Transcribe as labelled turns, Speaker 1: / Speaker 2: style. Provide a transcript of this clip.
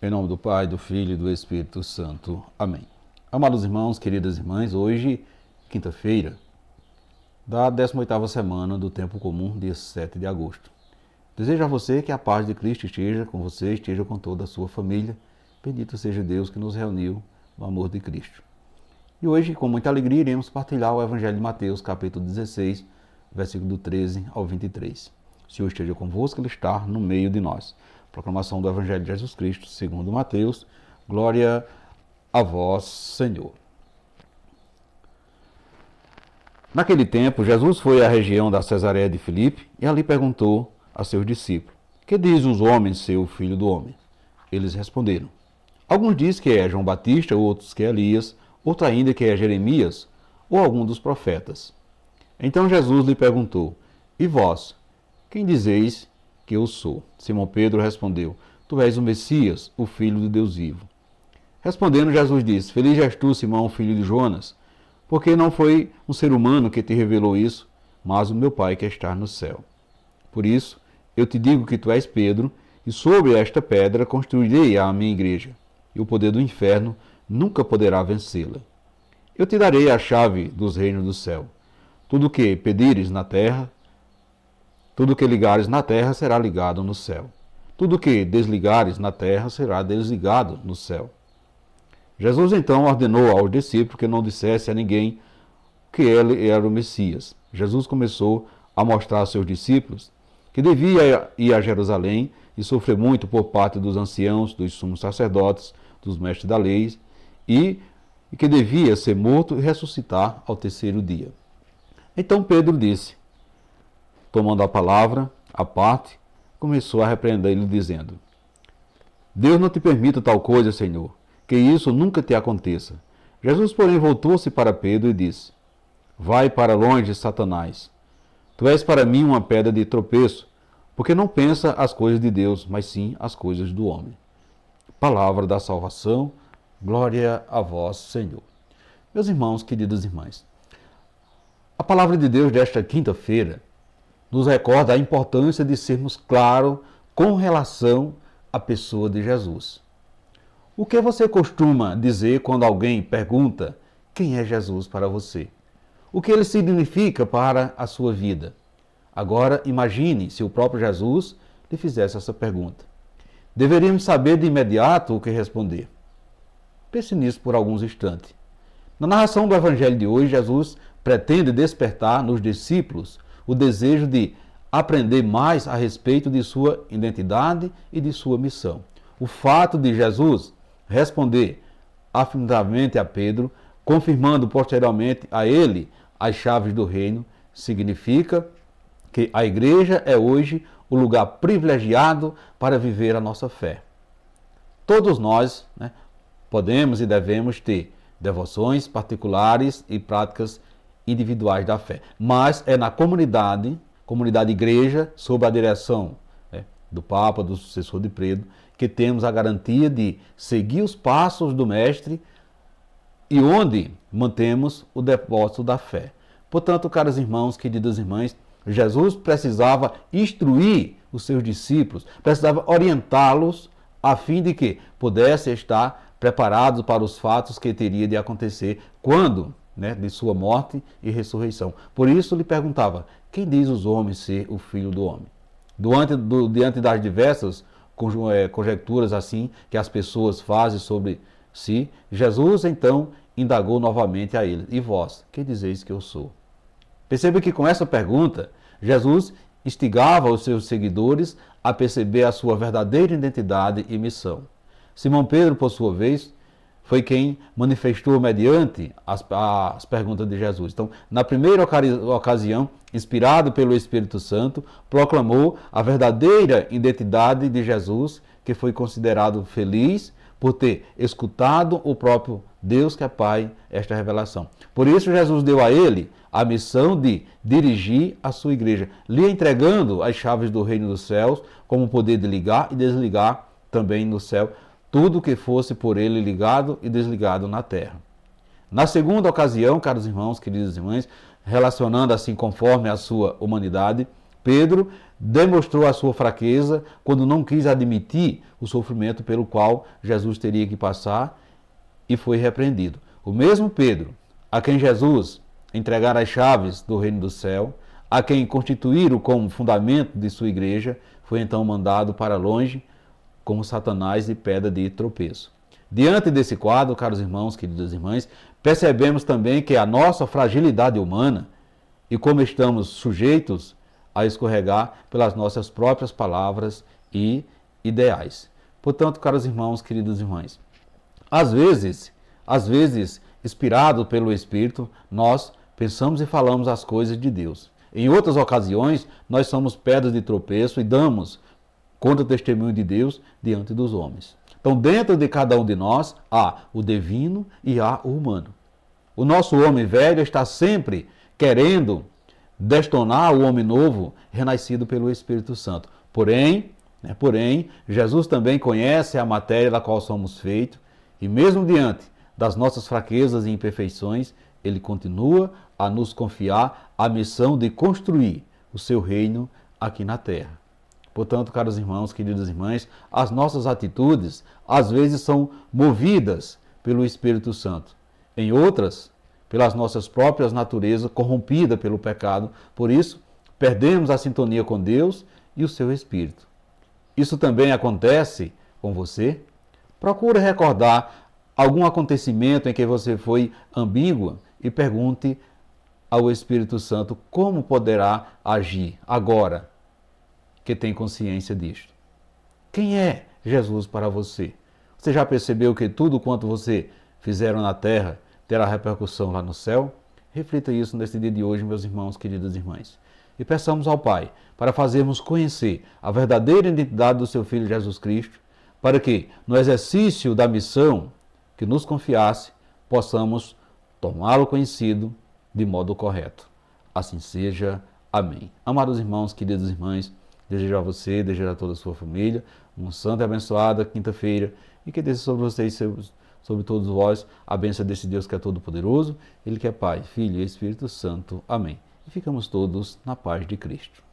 Speaker 1: Em nome do Pai, do Filho e do Espírito Santo. Amém. Amados irmãos, queridas irmãs, hoje, quinta-feira, da 18ª semana do Tempo Comum, dia 7 de agosto. Desejo a você que a paz de Cristo esteja com você, esteja com toda a sua família. Bendito seja Deus que nos reuniu no amor de Cristo. E hoje, com muita alegria, iremos partilhar o Evangelho de Mateus, capítulo 16, versículo do 13 ao 23. O Senhor esteja convosco, Ele está no meio de nós. Proclamação do Evangelho de Jesus Cristo, segundo Mateus. Glória a vós, Senhor. Naquele tempo, Jesus foi à região da Cesareia de Filipe e ali perguntou a seus discípulos: Que diz os homens ser o Filho do Homem? Eles responderam: Alguns dizem que é João Batista, outros que é Elias, outro ainda que é Jeremias ou algum dos profetas. Então Jesus lhe perguntou: E vós, quem dizeis que eu sou? Simão Pedro respondeu: Tu és o Messias, o Filho de Deus vivo. Respondendo, Jesus disse: Feliz és tu, Simão, filho de Jonas, porque não foi um ser humano que te revelou isso, mas o meu Pai que está no céu. Por isso, eu te digo que tu és Pedro, e sobre esta pedra construirei a minha igreja, e o poder do inferno nunca poderá vencê-la. Eu te darei a chave dos reinos do céu. Tudo o que pedires na terra, tudo o que ligares na terra será ligado no céu. Tudo o que desligares na terra será desligado no céu. Jesus então ordenou aos discípulos que não dissesse a ninguém que ele era o Messias. Jesus começou a mostrar aos seus discípulos que devia ir a Jerusalém e sofrer muito por parte dos anciãos, dos sumos sacerdotes, dos mestres da lei, e que devia ser morto e ressuscitar ao terceiro dia. Então Pedro disse, tomando a palavra à parte, começou a repreender-lhe, dizendo: Deus não te permita tal coisa, Senhor, que isso nunca te aconteça. Jesus, porém, voltou-se para Pedro e disse: Vai para longe, Satanás. Tu és para mim uma pedra de tropeço, porque não pensa as coisas de Deus, mas sim as coisas do homem. Palavra da salvação, glória a vós, Senhor. Meus irmãos, queridas irmãs, a palavra de Deus desta quinta-feira nos recorda a importância de sermos claros com relação à pessoa de Jesus. O que você costuma dizer quando alguém pergunta quem é Jesus para você? O que ele significa para a sua vida? Agora, imagine se o próprio Jesus lhe fizesse essa pergunta. Deveríamos saber de imediato o que responder. Pense nisso por alguns instantes. Na narração do Evangelho de hoje, Jesus pretende despertar nos discípulos o desejo de aprender mais a respeito de sua identidade e de sua missão. O fato de Jesus responder afirmativamente a Pedro, confirmando posteriormente a ele as chaves do reino, significa que a igreja é hoje o lugar privilegiado para viver a nossa fé. Todos nós, podemos e devemos ter devoções particulares e práticas individuais da fé, mas é na comunidade igreja, sob a direção do Papa, do sucessor de Pedro, que temos a garantia de seguir os passos do Mestre e onde mantemos o depósito da fé. Portanto, caros irmãos, queridas irmãs, Jesus precisava instruir os seus discípulos, precisava orientá-los a fim de que pudessem estar preparados para os fatos que teria de acontecer quando, de sua morte e ressurreição. Por isso lhe perguntava: quem diz os homens ser o Filho do Homem? Diante das diversas conjecturas assim que as pessoas fazem sobre si, Jesus então indagou novamente a eles: E vós, quem dizeis que eu sou? Perceba que com essa pergunta, Jesus instigava os seus seguidores a perceber a sua verdadeira identidade e missão. Simão Pedro, por sua vez, foi quem manifestou mediante as perguntas de Jesus. Então, na primeira ocasião, inspirado pelo Espírito Santo, proclamou a verdadeira identidade de Jesus, que foi considerado feliz por ter escutado o próprio Deus, que é Pai, esta revelação. Por isso, Jesus deu a ele a missão de dirigir a sua igreja, lhe entregando as chaves do reino dos céus, como o poder de ligar e desligar também no céu tudo que fosse por ele ligado e desligado na terra. Na segunda ocasião, caros irmãos, queridas irmãs, relacionando assim conforme a sua humanidade, Pedro demonstrou a sua fraqueza quando não quis admitir o sofrimento pelo qual Jesus teria que passar e foi repreendido. O mesmo Pedro, a quem Jesus entregara as chaves do reino do céu, a quem constituíram como fundamento de sua igreja, foi então mandado para longe como Satanás de pedra de tropeço. Diante desse quadro, caros irmãos, queridas irmãs, percebemos também que a nossa fragilidade humana e como estamos sujeitos a escorregar pelas nossas próprias palavras e ideais. Portanto, caros irmãos, queridas irmãs, às vezes, inspirados pelo Espírito, nós pensamos e falamos as coisas de Deus. Em outras ocasiões, nós somos pedras de tropeço e damos contra o testemunho de Deus diante dos homens. Então, dentro de cada um de nós, há o divino e há o humano. O nosso homem velho está sempre querendo destonar o homem novo, renascido pelo Espírito Santo. Porém, Jesus também conhece a matéria da qual somos feitos, e mesmo diante das nossas fraquezas e imperfeições, Ele continua a nos confiar a missão de construir o seu reino aqui na terra. Portanto, caros irmãos, queridas irmãs, as nossas atitudes às vezes são movidas pelo Espírito Santo. Em outras, pelas nossas próprias naturezas corrompida pelo pecado. Por isso, perdemos a sintonia com Deus e o seu Espírito. Isso também acontece com você? Procure recordar algum acontecimento em que você foi ambígua e pergunte ao Espírito Santo como poderá agir agora que tem consciência disto. Quem é Jesus para você? Você já percebeu que tudo quanto você fizeram na terra terá repercussão lá no céu? Reflita isso neste dia de hoje, meus irmãos, queridas irmãs. E peçamos ao Pai para fazermos conhecer a verdadeira identidade do seu Filho Jesus Cristo, para que, no exercício da missão que nos confiasse, possamos tomá-lo conhecido de modo correto. Assim seja. Amém. Amados irmãos, queridas irmãs, desejo a você, desejo a toda a sua família, uma santa e abençoada quinta-feira, e que desça sobre vocês, sobre todos vós, a bênção desse Deus que é todo-poderoso, Ele que é Pai, Filho e Espírito Santo. Amém. E ficamos todos na paz de Cristo.